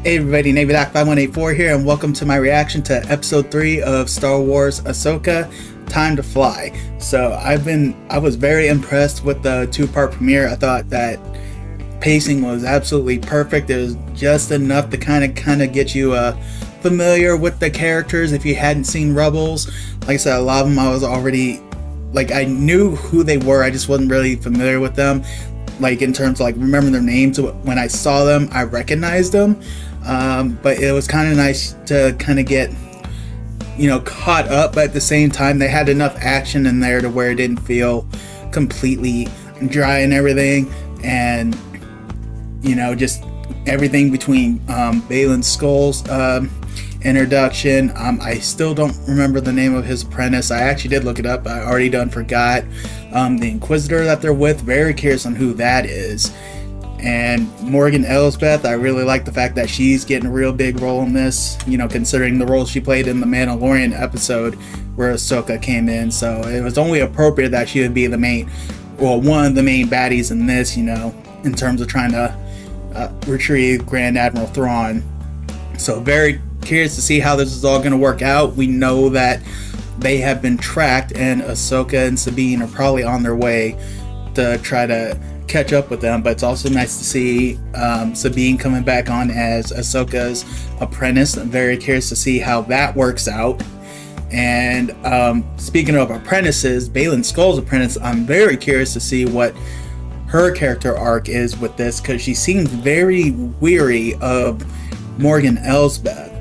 Hey everybody, NavyDoc5184 here, and welcome to my reaction to Episode 3 of Star Wars Ahsoka, Time to Fly. So I was very impressed with the two-part premiere. I thought that pacing was absolutely perfect. It was just enough to kind of get you familiar with the characters if you hadn't seen Rebels. Like I said, a lot of them I was already, I knew who they were, I just wasn't really familiar with them. Like in terms of remember their names. When I saw them, I recognized them. But it was kind of nice to kind of get, caught up. But at the same time, they had enough action in there to where it didn't feel completely dry and everything. And, just everything between Baylan Skoll's introduction. I still don't remember the name of his apprentice. I actually did look it up. I already forgot. The Inquisitor that they're with, very curious on who that is. And Morgan Elsbeth, I really like the fact that she's getting a real big role in this, considering the role she played in the Mandalorian episode where Ahsoka came in. So it was only appropriate that she would be one of the main baddies in this, in terms of trying to retrieve Grand Admiral Thrawn. So very curious to see how this is all going to work out. We know that they have been tracked, and Ahsoka and Sabine are probably on their way to try to catch up with them. But it's also nice to see Sabine coming back on as Ahsoka's apprentice. I'm very curious to see how that works out. And speaking of apprentices, Baylan Skoll's apprentice, I'm very curious to see what her character arc is with this, because she seems very weary of Morgan Elsbeth,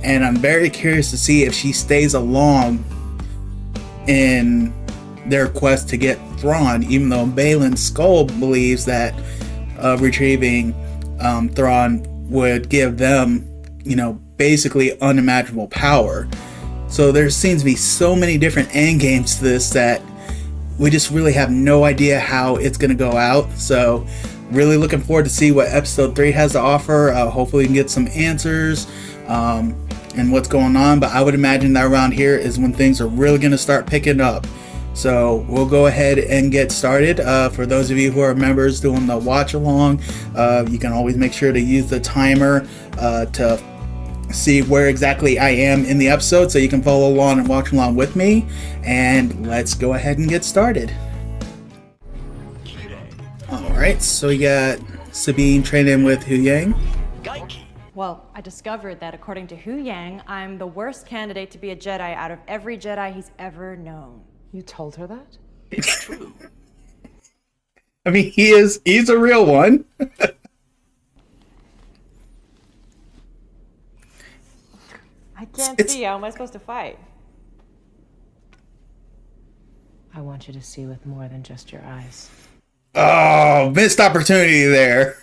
and I'm very curious to see if she stays along in their quest to get Thrawn, even though Baylan Skoll believes that retrieving Thrawn would give them, basically unimaginable power. So there seems to be so many different end games to this that we just really have no idea how it's going to go out. So really looking forward to see what Episode 3 has to offer. Hopefully we can get some answers and what's going on. But I would imagine that around here is when things are really going to start picking up. So we'll go ahead and get started. For those of you who are members doing the watch along, you can always make sure to use the timer to see where exactly I am in the episode, so you can follow along and watch along with me. And let's go ahead and get started. Alright, so we got Sabine training with Hu Yang. Well, I discovered that according to Hu Yang, I'm the worst candidate to be a Jedi out of every Jedi he's ever known. You told her that? It's true. I mean, he's a real one. I can't see. How am I supposed to fight? I want you to see with more than just your eyes. Oh, missed opportunity there.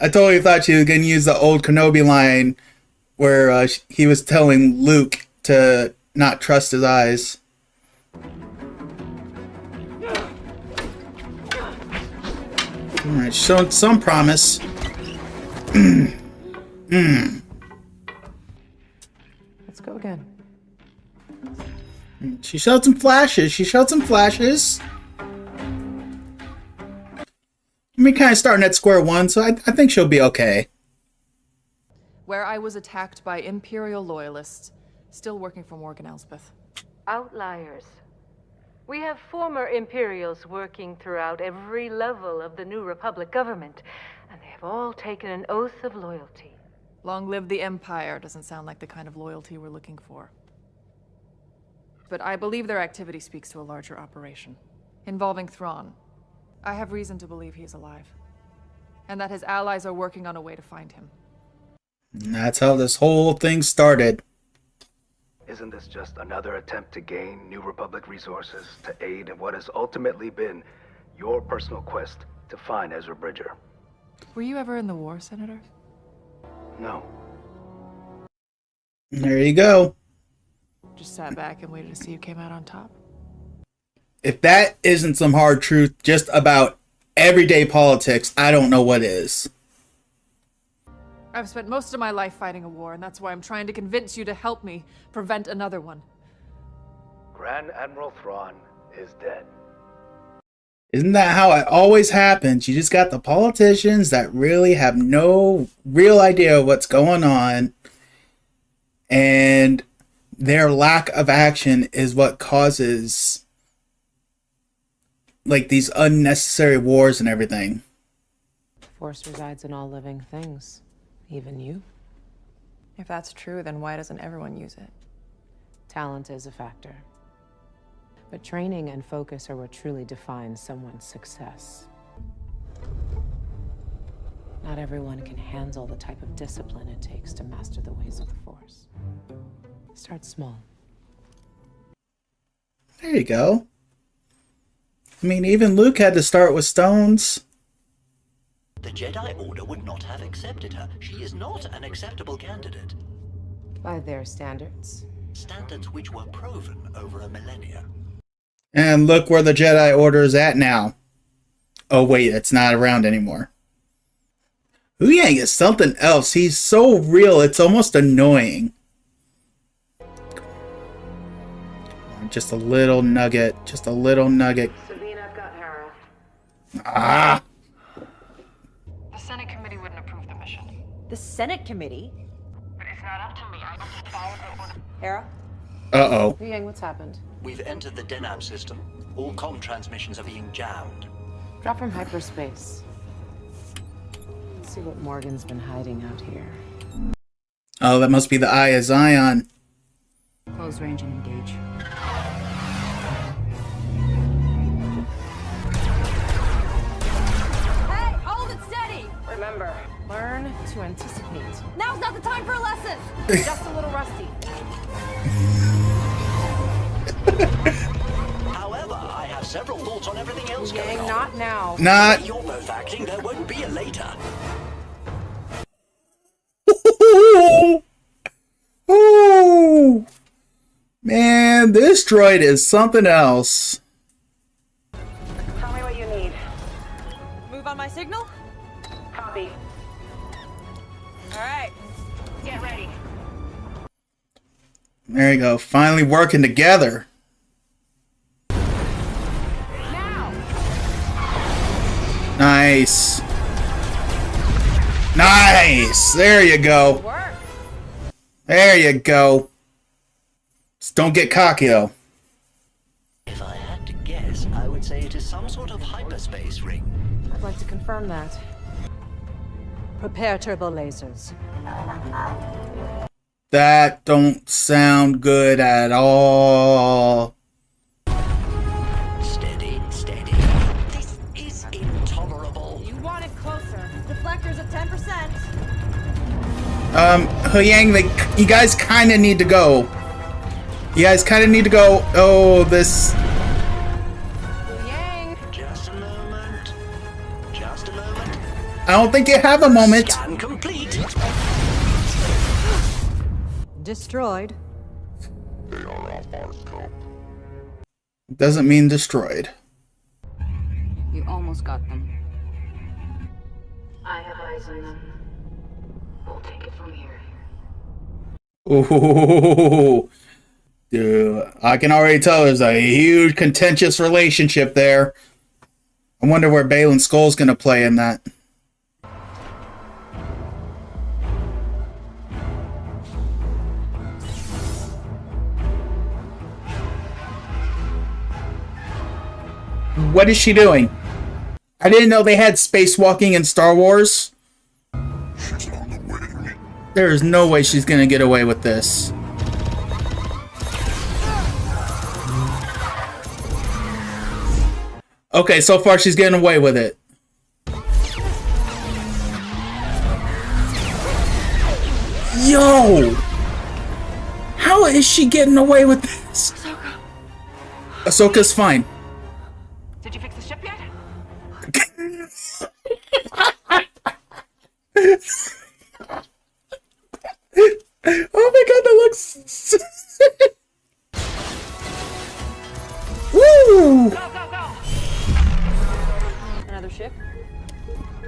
I totally thought she was going to use the old Kenobi line where he was telling Luke to not trust his eyes. Alright, showing some promise. Let's go again. She showed some flashes. I mean, kind of starting at square one, so I think she'll be okay. Where I was attacked by Imperial loyalists, still working for Morgan Elsbeth. Outliers. We have former Imperials working throughout every level of the New Republic government, and they have all taken an oath of loyalty. Long live the Empire doesn't sound like the kind of loyalty we're looking for. But I believe their activity speaks to a larger operation, involving Thrawn. I have reason to believe he's alive, and that his allies are working on a way to find him. And that's how this whole thing started. Isn't this just another attempt to gain New Republic resources to aid in what has ultimately been your personal quest to find Ezra Bridger? Were you ever in the war, Senator? No. There you go. Just sat back and waited to see who came out on top? If that isn't some hard truth just about everyday politics, I don't know what is. I've spent most of my life fighting a war, and that's why I'm trying to convince you to help me prevent another one. Grand Admiral Thrawn is dead. Isn't that how it always happens? You just got the politicians that really have no real idea what's going on, and their lack of action is what causes like these unnecessary wars and everything. Force resides in all living things, even you. If that's true, then why doesn't everyone use it? Talent is a factor. But training and focus are what truly defines someone's success. Not everyone can handle the type of discipline it takes to master the ways of the Force. Start small. There you go. I mean, even Luke had to start with stones. The Jedi Order would not have accepted her. She is not an acceptable candidate. By their standards. Standards which were proven over a millennia. And look where the Jedi Order is at now. Oh wait, it's not around anymore. Hu Yang is something else. He's so real, it's almost annoying. Just a little nugget. Just a little nugget. Sabine, I've got Hera. Ah! The Senate committee wouldn't approve the mission. The Senate committee? But it's not up to me. I have to follow the order. Hera? Uh-oh. Hu Yang, what's happened? We've entered the Denab system. All comm transmissions are being jammed. Drop from hyperspace. Let's see what Morgan's been hiding out here. Oh, that must be the Eye of Zion. Close range and engage. Hey, hold it steady! Remember, learn to anticipate. Now's not the time for a lesson! Just a little rusty. However, I have several thoughts on everything else going Yang, on. not now. Not. You're both acting, there won't be a later. Ooh. Man, this droid is something else. Tell me what you need. Move on my signal? Copy. Alright. Get ready. There you go. Finally working together. Nice. Nice. There you go. There you go. Just don't get cocky though. If I had to guess, I would say it is some sort of hyperspace ring. I'd like to confirm that. Prepare turbo lasers. That don't sound good at all. Steady, steady. This is intolerable. You want it closer. Deflector's at 10%. Hu Yang, you guys kind of need to go. You guys kind of need to go. Oh, this. Hu Yang! Just a moment. Just a moment. I don't think you have a moment. Scan complete. Destroyed. Doesn't mean destroyed. You almost got them. I have eyes on them. We'll take it from here. Ooh. Dude, I can already tell there's a huge contentious relationship there. I wonder where Baylan Skoll's gonna play in that. What is she doing? I didn't know they had spacewalking in Star Wars. There is no way she's gonna get away with this. Okay, so far she's getting away with it. Yo! How is she getting away with this? Ahsoka. Ahsoka's fine. Did you fix the ship yet? Oh my god, that looks... Woo! Go, go, go! Another ship?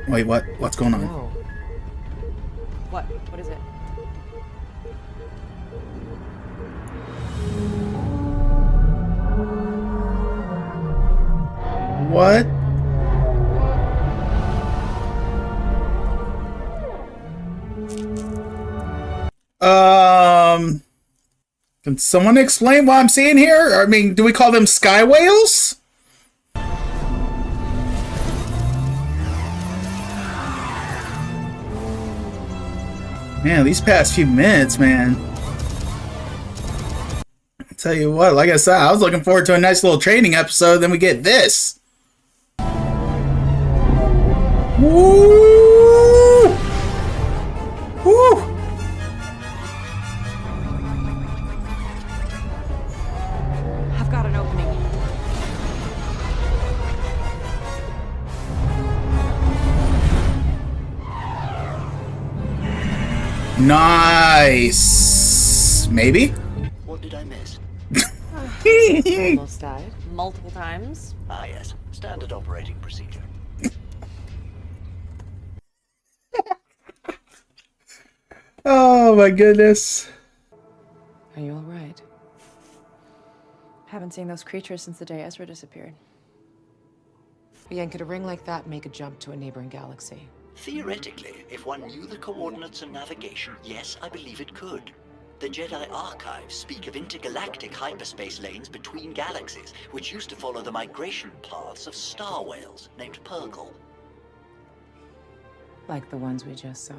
Wait, what? What's going on? No. What? What is it? What Can someone explain what I'm seeing here? I mean, do we call them sky whales? Man, these past few minutes, man. I tell you what, like I said, I was looking forward to a nice little training episode, then we get this. Woo! Woo! I've got an opening. Nice. Maybe? What did I miss? Almost died. Multiple times. Ah, yes. Standard operating procedure. Oh my goodness. Are you all right? Haven't seen those creatures since the day Ezra disappeared. Again, could a ring like that make a jump to a neighboring galaxy? Theoretically, if one knew the coordinates and navigation, yes, I believe it could. The Jedi archives speak of intergalactic hyperspace lanes between galaxies, which used to follow the migration paths of star whales named Purgle. Like the ones we just saw.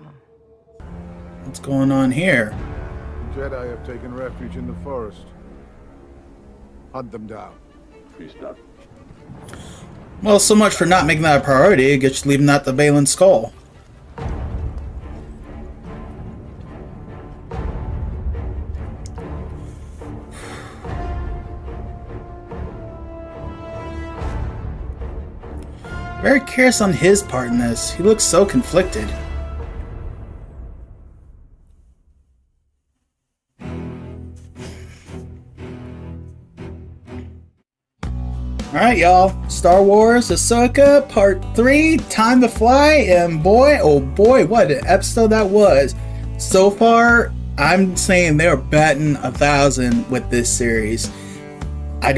What's going on here? The Jedi have taken refuge in the forest. Hunt them down. Well, so much for not making that a priority. I guess leaving that the Balin skull. Very curious on his part in this. He looks so conflicted. Alright, y'all. Star Wars Ahsoka Part 3, Time to Fly, and boy, oh boy, what an episode that was. So far, I'm saying they're batting 1,000 with this series. I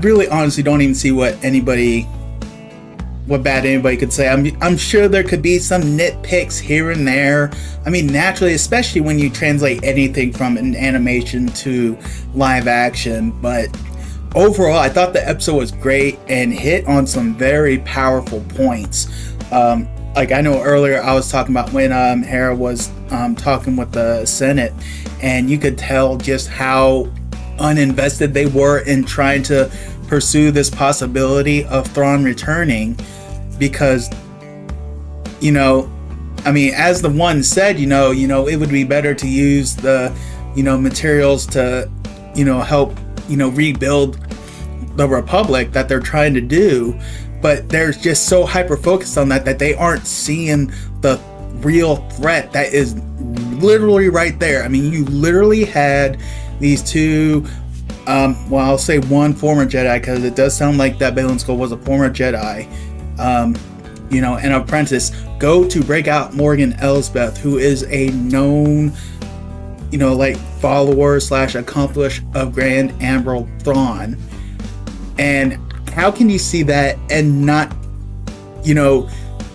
really honestly don't even see what bad anybody could say. I'm sure there could be some nitpicks here and there. I mean, naturally, especially when you translate anything from an animation to live action, but overall, I thought the episode was great and hit on some very powerful points. Like I know earlier I was talking about when Hera was talking with the Senate, and you could tell just how uninvested they were in trying to pursue this possibility of Thrawn returning, because, you know, I mean, as the one said, you know, it would be better to use the, materials to, help, rebuild the Republic that they're trying to do, but they're just so hyper focused on that they aren't seeing the real threat that is literally right there. I mean, you literally had these two, well, I'll say one former Jedi, because it does sound like that Balin Skull was a former Jedi, an apprentice, go to break out Morgan Elsbeth, who is a known, follower / accomplice of Grand Admiral Thrawn. And how can you see that and not,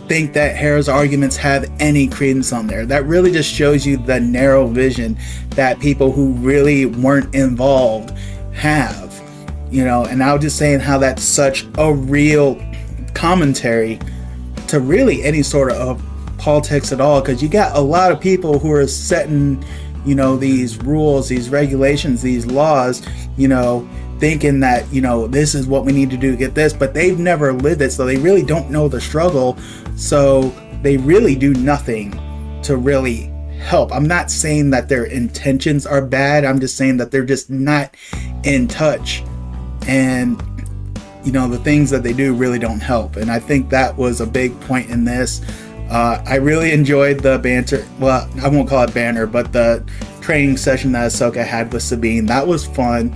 think that Hera's arguments have any credence on there? That really just shows you the narrow vision that people who really weren't involved have, and I was just saying how that's such a real commentary to really any sort of politics at all, because you got a lot of people who are setting, these rules, these regulations, these laws, thinking that, this is what we need to do to get this, but they've never lived it, so they really don't know the struggle, so they really do nothing to really help. I'm not saying that their intentions are bad, I'm just saying that they're just not in touch, and the things that they do really don't help. And I think that was a big point in this. I really enjoyed the banter, well, I won't call it banter, but the training session that Ahsoka had with Sabine. That was fun.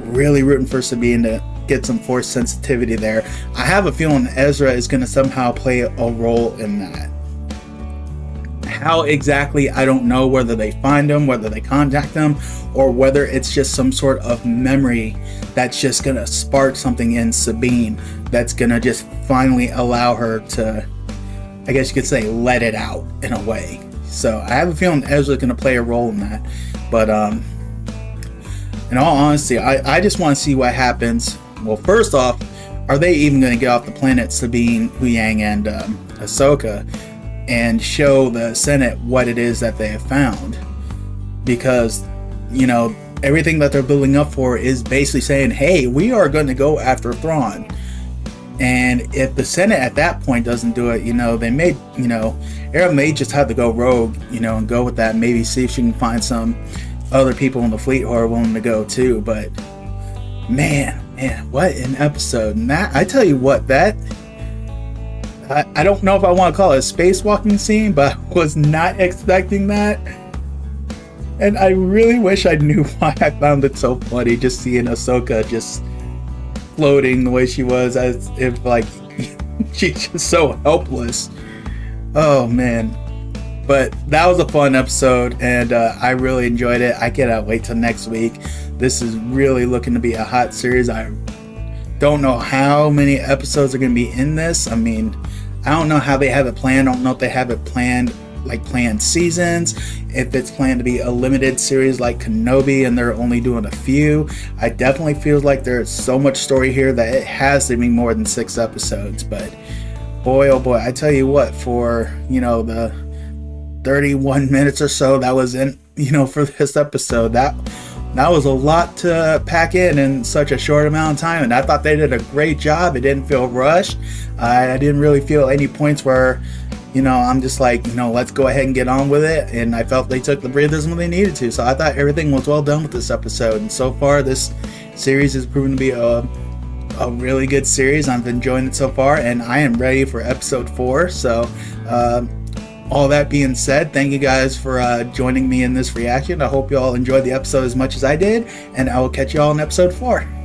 Really rooting for Sabine to get some force sensitivity there. I have a feeling Ezra is going to somehow play a role in that. How exactly, I don't know, whether they find him, whether they contact him, or whether it's just some sort of memory that's just going to spark something in Sabine that's going to just finally allow her to, I guess you could say, let it out in a way. So I have a feeling Ezra's going to play a role in that. But in all honesty, I just want to see what happens. Well, first off, are they even going to get off the planet Sabine, Huyang, and Ahsoka and show the Senate what it is that they have found? Because, you know, everything that they're building up for is basically saying, hey, we are going to go after Thrawn. And if the Senate at that point doesn't do it, you know, they may, you know, Hera may just have to go rogue, you know, and go with that. Maybe see if she can find some other people in the fleet who are willing to go too. But man, what an episode. And that, I tell you what, that, I don't know if I want to call it a spacewalking scene, but I was not expecting that. And I really wish I knew why I found it so funny, just seeing Ahsoka just floating the way she was, as if like she's just so helpless. Oh man. But that was a fun episode, and I really enjoyed it. I cannot wait till next week. This is really looking to be a hot series. I don't know how many episodes are going to be in this. I mean, I don't know how they have it planned. I don't know if they have it planned like planned seasons, if it's planned to be a limited series like Kenobi and they're only doing a few. I definitely feel like there's so much story here that it has to be more than 6 episodes. But boy, oh boy, I tell you what, for, you know, the 31 minutes or so that was in, you know, for this episode, that was a lot to pack in such a short amount of time, and I thought they did a great job. It didn't feel rushed. I didn't really feel any points where, you know, I'm just like, you know, let's go ahead and get on with it. And I felt they took the breathers when they needed to. So I thought everything was well done with this episode. And so far, this series has proven to be a really good series. I've enjoying it so far, and I am ready for episode 4. So all that being said, thank you guys for joining me in this reaction. I hope you all enjoyed the episode as much as I did, and I will catch you all in episode 4.